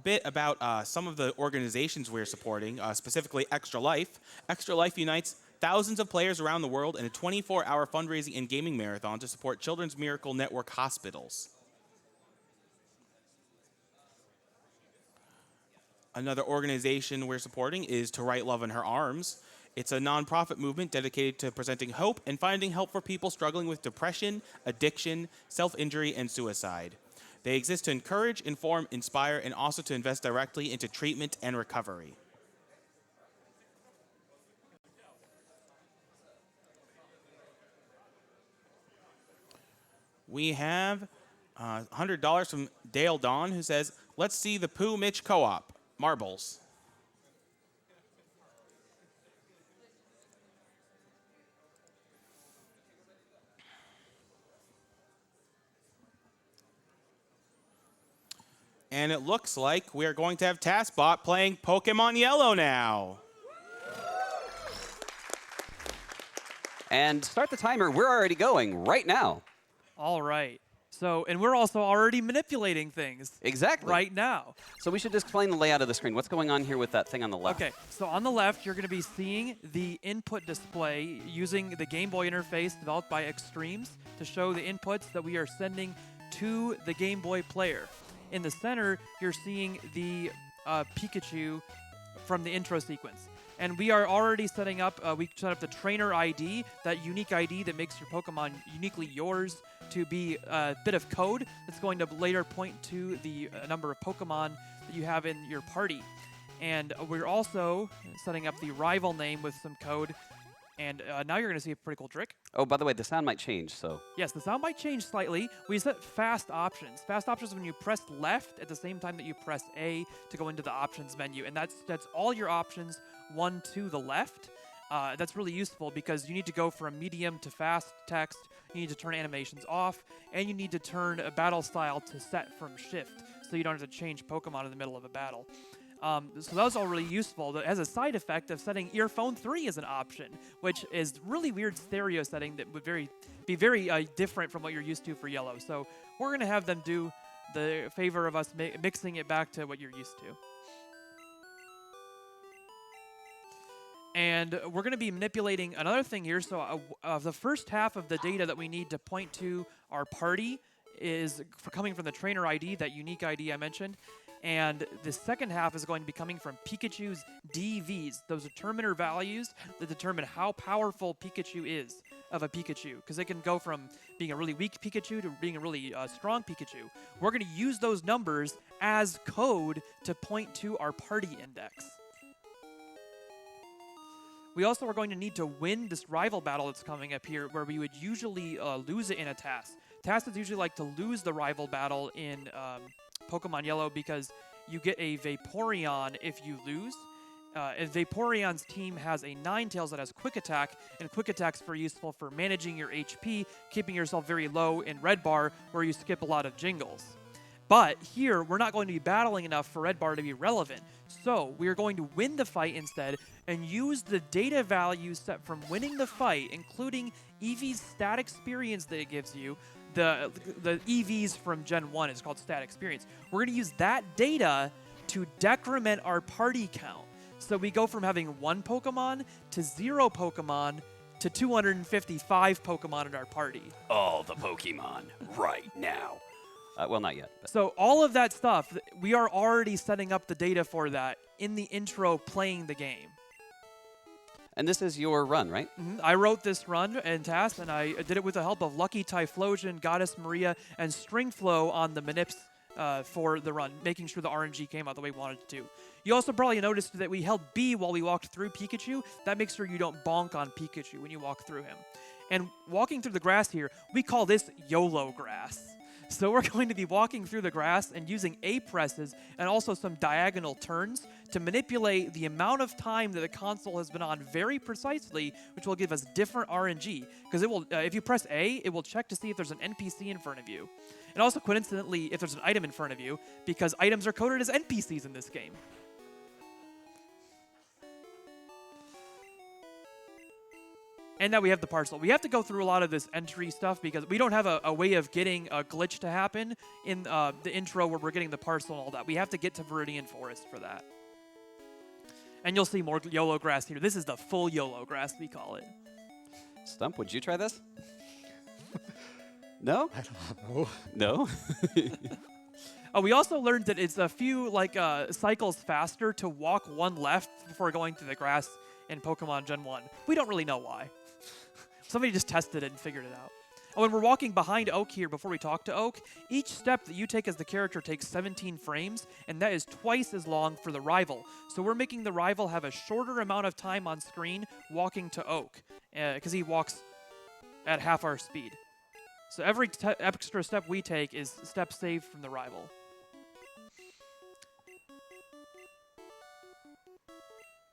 a bit about some of the organizations we're supporting, specifically Extra Life. Extra Life unites thousands of players around the world in a 24-hour fundraising and gaming marathon to support Children's Miracle Network hospitals. Another organization we're supporting is To Write Love in Her Arms. It's a nonprofit movement dedicated to presenting hope and finding help for people struggling with depression, addiction, self-injury, and suicide. They exist to encourage, inform, inspire, and also to invest directly into treatment and recovery. We have $100 from Dale Dawn, who says, "Let's see the Pooh Mitch Co-op, marbles." And it looks like we are going to have TASBot playing Pokemon Yellow now. And start the timer. We're already going right now. All right. So, and we're also already manipulating things. Exactly. Right now. So we should just explain the layout of the screen. What's going on here with that thing on the left? Okay, so on the left, you're going to be seeing the input display using the Game Boy interface developed by Extremes to show the inputs that we are sending to the Game Boy player. In the center, you're seeing the Pikachu from the intro sequence. And we are already setting up, we set up the trainer ID, that unique ID that makes your Pokemon uniquely yours, to be a bit of code that's going to later point to the number of Pokemon that you have in your party. And we're also setting up the rival name with some code. And now you're going to see a pretty cool trick. Oh, by the way, the sound might change, so. Yes, the sound might change slightly. We set fast options. Fast options is when you press left at the same time that you press A to go into the options menu. And that's all your options, one to the left. That's really useful because you need to go from medium to fast text. You need to turn animations off. And you need to turn a battle style to set from shift so you don't have to change Pokemon in the middle of a battle. So that was all really useful. It has a side effect of setting Earphone 3 as an option, which is really weird stereo setting that would be very different from what you're used to for Yellow. So we're going to have them do the favor of us mixing it back to what you're used to. And we're going to be manipulating another thing here. So the first half of the data that we need to point to our party is coming from the trainer ID, that unique ID I mentioned. And the second half is going to be coming from Pikachu's DVs, those determiner values that determine how powerful Pikachu is of a Pikachu. Because they can go from being a really weak Pikachu to being a really strong Pikachu. We're going to use those numbers as code to point to our party index. We also are going to need to win this rival battle that's coming up here, where we would usually lose it in a task. Tasks usually like to lose the rival battle in Pokemon Yellow because you get a Vaporeon if you lose. And Vaporeon's team has a Ninetales that has Quick Attack, and Quick Attack's very useful for managing your HP, keeping yourself very low in Red Bar, where you skip a lot of jingles. But here, we're not going to be battling enough for Red Bar to be relevant. So we are going to win the fight instead and use the data values set from winning the fight, including Eevee's stat experience that it gives you. The EVs from Gen 1 is called stat experience. We're going to use that data to decrement our party count. So we go from having 1 Pokemon to 0 Pokemon to 255 Pokemon in our party. All the Pokemon right now. Well, not yet. But. So all of that stuff, we are already setting up the data for that in the intro playing the game. And this is your run, right? Mm-hmm. I wrote this run and task, and I did it with the help of Lucky Typhlosion, Goddess Maria, and Stringflow on the Manips for the run, making sure the RNG came out the way we wanted it to. You also probably noticed that we held B while we walked through Pikachu. That makes sure you don't bonk on Pikachu when you walk through him. And walking through the grass here, we call this YOLO grass. So we're going to be walking through the grass and using A presses and also some diagonal turns to manipulate the amount of time that the console has been on very precisely, which will give us different RNG. Because it will, if you press A, it will check to see if there's an NPC in front of you. And also, coincidentally, if there's an item in front of you, because items are coded as NPCs in this game. And now we have the parcel. We have to go through a lot of this entry stuff because we don't have a way of getting a glitch to happen in the intro where we're getting the parcel and all that. We have to get to Viridian Forest for that. And you'll see more YOLO grass here. This is the full YOLO grass, we call it. Stump, would you try this? No? I don't know. No? Oh, we also learned that it's a few cycles faster to walk one left before going through the grass in Pokemon Gen 1. We don't really know why. Somebody just tested it and figured it out. Oh, and we're walking behind Oak here before we talk to Oak. Each step that you take as the character takes 17 frames, and that is twice as long for the rival. So we're making the rival have a shorter amount of time on screen walking to Oak, because he walks at half our speed. So every extra step we take is step saved from the rival.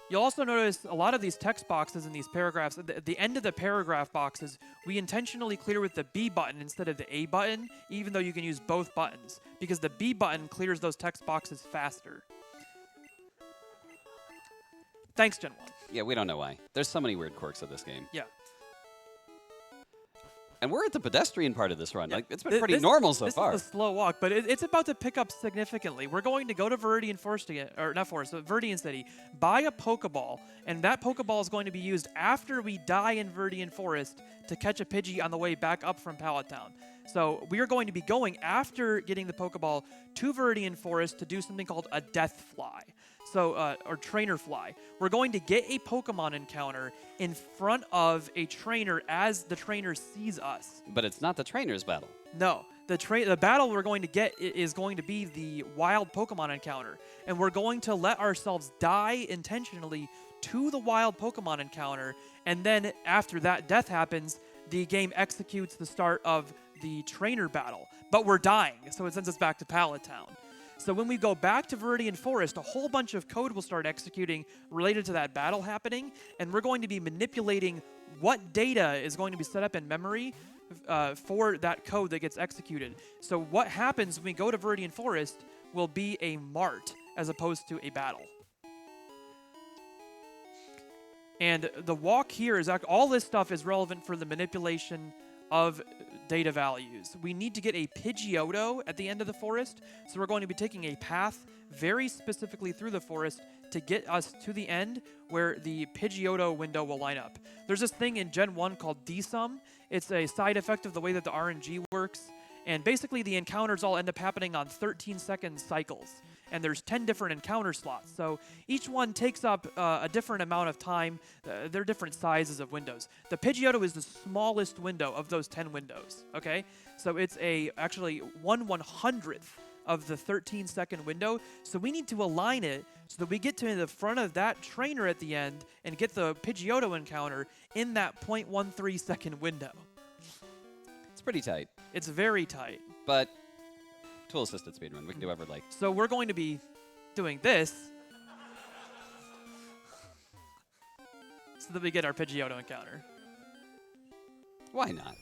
You'll also notice a lot of these text boxes in these paragraphs, at the end of the paragraph boxes, we intentionally clear with the B button instead of the A button, even though you can use both buttons, because the B button clears those text boxes faster. Thanks, Gen 1. Yeah, we don't know why. There's so many weird quirks of this game. Yeah. And we're at the pedestrian part of this run. Yeah. Like, it's been pretty normal so far. This is a slow walk, but it's about to pick up significantly. We're going to go to Viridian Forest again, or not Forest, but Viridian City, buy a Pokeball, and that Pokeball is going to be used after we die in Viridian Forest to catch a Pidgey on the way back up from Pallet Town. So we are going to be going after getting the Pokeball to Viridian Forest to do something called a Death Fly. So, or Trainer Fly. We're going to get a Pokemon encounter in front of a trainer as the trainer sees us. But it's not the trainer's battle. No. The battle we're going to get is going to be the wild Pokemon encounter. And we're going to let ourselves die intentionally to the wild Pokemon encounter. And then after that death happens, the game executes the start of the trainer battle. But we're dying, so it sends us back to Pallet Town. So when we go back to Viridian Forest, a whole bunch of code will start executing related to that battle happening, and we're going to be manipulating what data is going to be set up in memory for that code that gets executed. So what happens when we go to Viridian Forest will be a mart as opposed to a battle. And the walk here is all this stuff is relevant for the manipulation of data values. We need to get a Pidgeotto at the end of the forest, so we're going to be taking a path very specifically through the forest to get us to the end where the Pidgeotto window will line up. There's this thing in Gen 1 called desum. It's a side effect of the way that the RNG works, and basically the encounters all end up happening on 13-second cycles. And there's 10 different encounter slots. So each one takes up a different amount of time. They're different sizes of windows. The Pidgeotto is the smallest window of those 10 windows, okay? So it's actually 1/100th of the 13-second window. So we need to align it so that we get to the front of that trainer at the end and get the Pidgeotto encounter in that 0.13-second window. It's pretty tight. It's very tight. But tool-assisted speedrun. We can do whatever like. So we're going to be doing this so that we get our Pidgeotto encounter. Why not?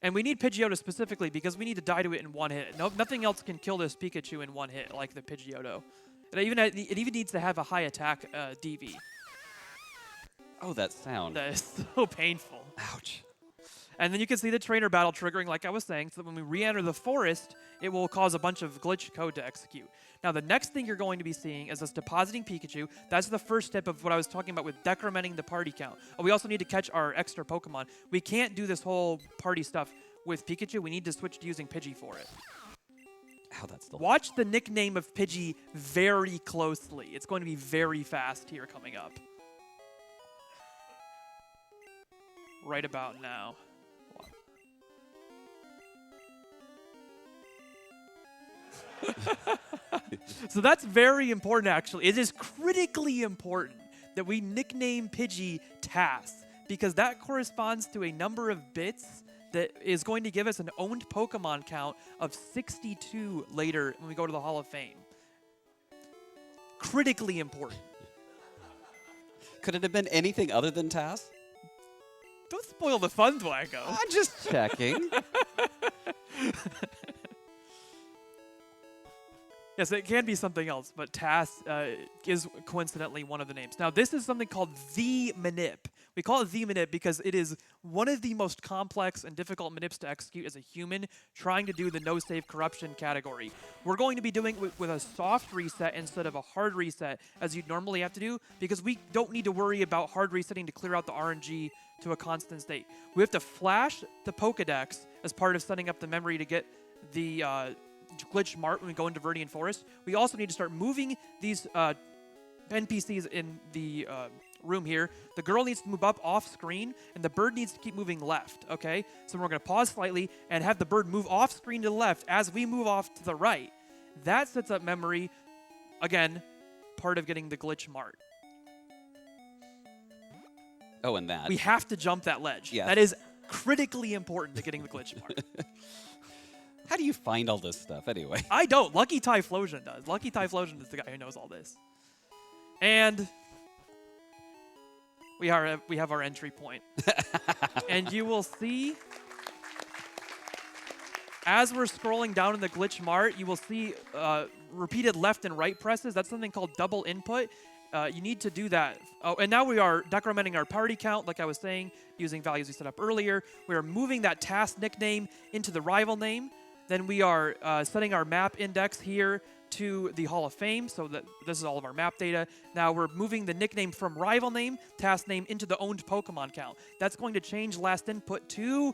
And we need Pidgeotto specifically because we need to die to it in one hit. Nothing else can kill this Pikachu in one hit like the Pidgeotto. It even needs to have a high attack DV. Oh, that sound. That is so painful. Ouch. And then you can see the trainer battle triggering, like I was saying, so that when we re-enter the forest, it will cause a bunch of glitch code to execute. Now, the next thing you're going to be seeing is us depositing Pikachu. That's the first step of what I was talking about with decrementing the party count. Oh, we also need to catch our extra Pokemon. We can't do this whole party stuff with Pikachu. We need to switch to using Pidgey for it. Ow, that's the. Watch the nickname of Pidgey very closely. It's going to be very fast here coming up. Right about now. So that's very important, actually. It is critically important that we nickname Pidgey TAS, because that corresponds to a number of bits that is going to give us an owned Pokemon count of 62 later when we go to the Hall of Fame. Critically important. Could it have been anything other than TAS? Don't spoil the fun, Dwango. I'm just checking. Yes, it can be something else, but TAS is coincidentally one of the names. Now, this is something called the Manip, We call it the manip because it is one of the most complex and difficult manips to execute as a human trying to do the no-save corruption category. We're going to be doing it with a soft reset instead of a hard reset as you'd normally have to do because we don't need to worry about hard resetting to clear out the RNG to a constant state. We have to flash the Pokedex as part of setting up the memory to get the glitch mart when we go into Verdian Forest. We also need to start moving these NPCs in the room here. The girl needs to move up off screen, and the bird needs to keep moving left, okay? So we're going to pause slightly and have the bird move off screen to the left as we move off to the right. That sets up memory, again, part of getting the glitch mart. Oh, and that. We have to jump that ledge. Yeah. That is critically important to getting the glitch mart. How do you find all this stuff anyway? I don't. Lucky Typhlosion does. Lucky Typhlosion is the guy who knows all this. And we have our entry point. And you will see, as we're scrolling down in the glitch mart, you will see repeated left and right presses. That's something called double input. You need to do that. Oh, and now we are decrementing our party count, like I was saying, using values we set up earlier. We are moving that task nickname into the rival name. Then we are setting our map index here to the Hall of Fame, so that this is all of our map data. Now we're moving the nickname from rival name, task name, into the owned Pokemon count. That's going to change last input to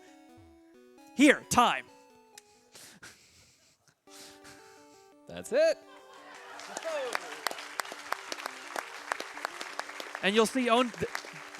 here, time. That's it. And you'll see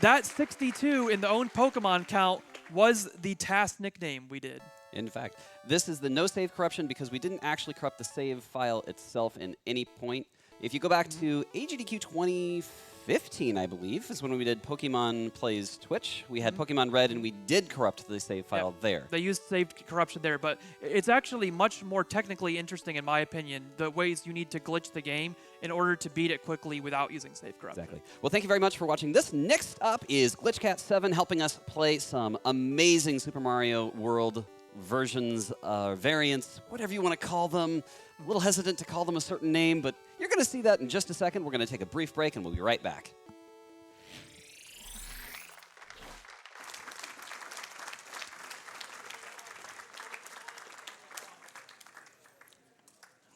that 62 in the owned Pokemon count was the task nickname we did. In fact, this is the no save corruption because we didn't actually corrupt the save file itself in any point. If you go back to GDQ 2015, I believe, is when we did Pokemon Plays Twitch. We had Pokemon Red, and we did corrupt the save file there. They used saved corruption there, but it's actually much more technically interesting, in my opinion, the ways you need to glitch the game in order to beat it quickly without using save corruption. Exactly. Well, thank you very much for watching this. Next up is GlitchCat7 helping us play some amazing Super Mario World versions, variants, whatever you want to call them. A little hesitant to call them a certain name, but you're going to see that in just a second. We're going to take a brief break, and we'll be right back.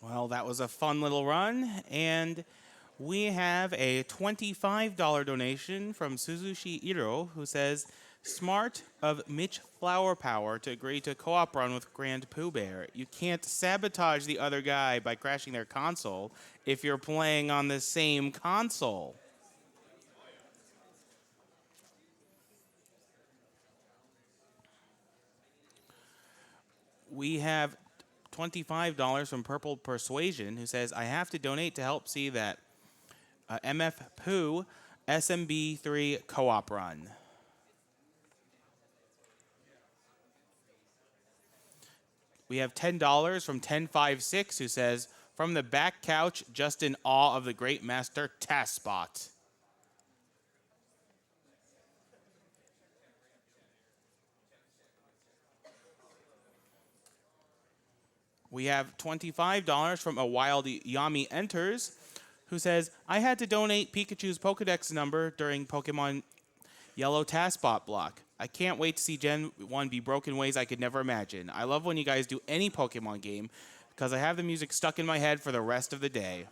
Well, that was a fun little run, and we have a $25 donation from Suzushi Iro, who says, smart of Mitch Flower Power to agree to co-op run with Grand Pooh Bear. You can't sabotage the other guy by crashing their console if you're playing on the same console. We have $25 from Purple Persuasion, who says, I have to donate to help see that MF Pooh SMB3 co-op run. We have $10 from 1056, who says, from the back couch, just in awe of the great master TASBot. We have $25 from a wild Yami Enters, who says, I had to donate Pikachu's Pokedex number during Pokemon Yellow TASBot block. I can't wait to see Gen 1 be broken ways I could never imagine. I love when you guys do any Pokemon game because I have the music stuck in my head for the rest of the day.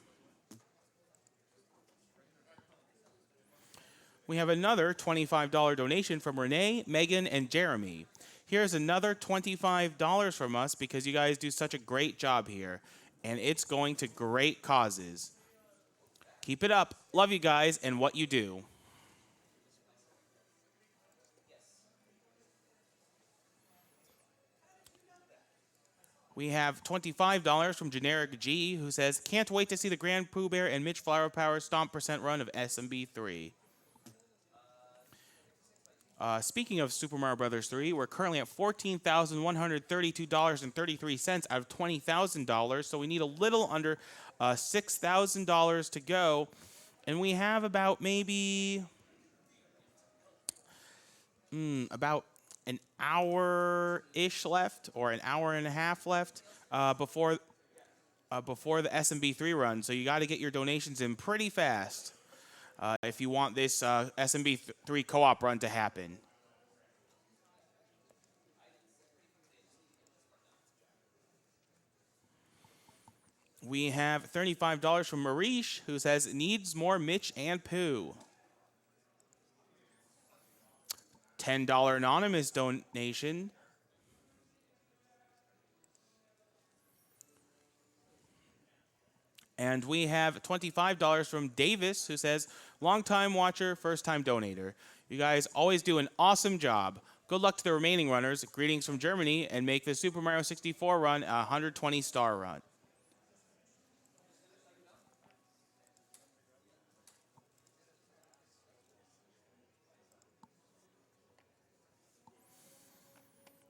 We have another $25 donation from Renee, Megan, and Jeremy. Here's another $25 from us because you guys do such a great job here, and it's going to great causes. Keep it up. Love you guys and what you do. We have $25 from Generic G, who says, can't wait to see the Grand Pooh Bear and Mitch Flower Power stomp % run of SMB3. Speaking of Super Mario Bros. 3, we're currently at $14,132.33 out of $20,000, so we need a little under $6,000 to go, and we have about maybe about an hour-ish left, or an hour and a half left before the SMB3 run, so you got to get your donations in pretty fast. if you want this SMB3 co-op run to happen. We have $35 from Marish, who says, needs more Mitch and Pooh. $10 anonymous donation. And we have $25 from Davis, who says, long-time watcher, first-time donator. You guys always do an awesome job. Good luck to the remaining runners. Greetings from Germany, and make the Super Mario 64 run a 120-star run.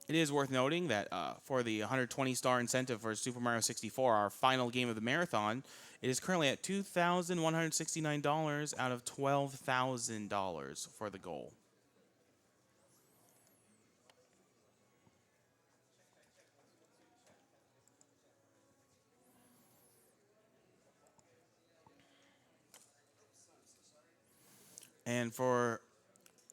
It is worth noting that for the 120-star incentive for Super Mario 64, our final game of the marathon, it is currently at $2,169 out of $12,000 for the goal. And for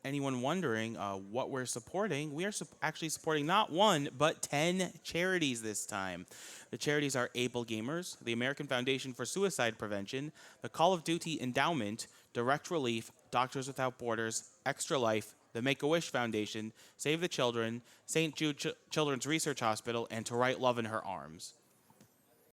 anyone wondering what we're supporting, we are actually supporting not one, but 10 charities this time. The charities are Able Gamers, the American Foundation for Suicide Prevention, the Call of Duty Endowment, Direct Relief, Doctors Without Borders, Extra Life, the Make-A-Wish Foundation, Save the Children, St. Jude Children's Research Hospital, and To Write Love in Her Arms.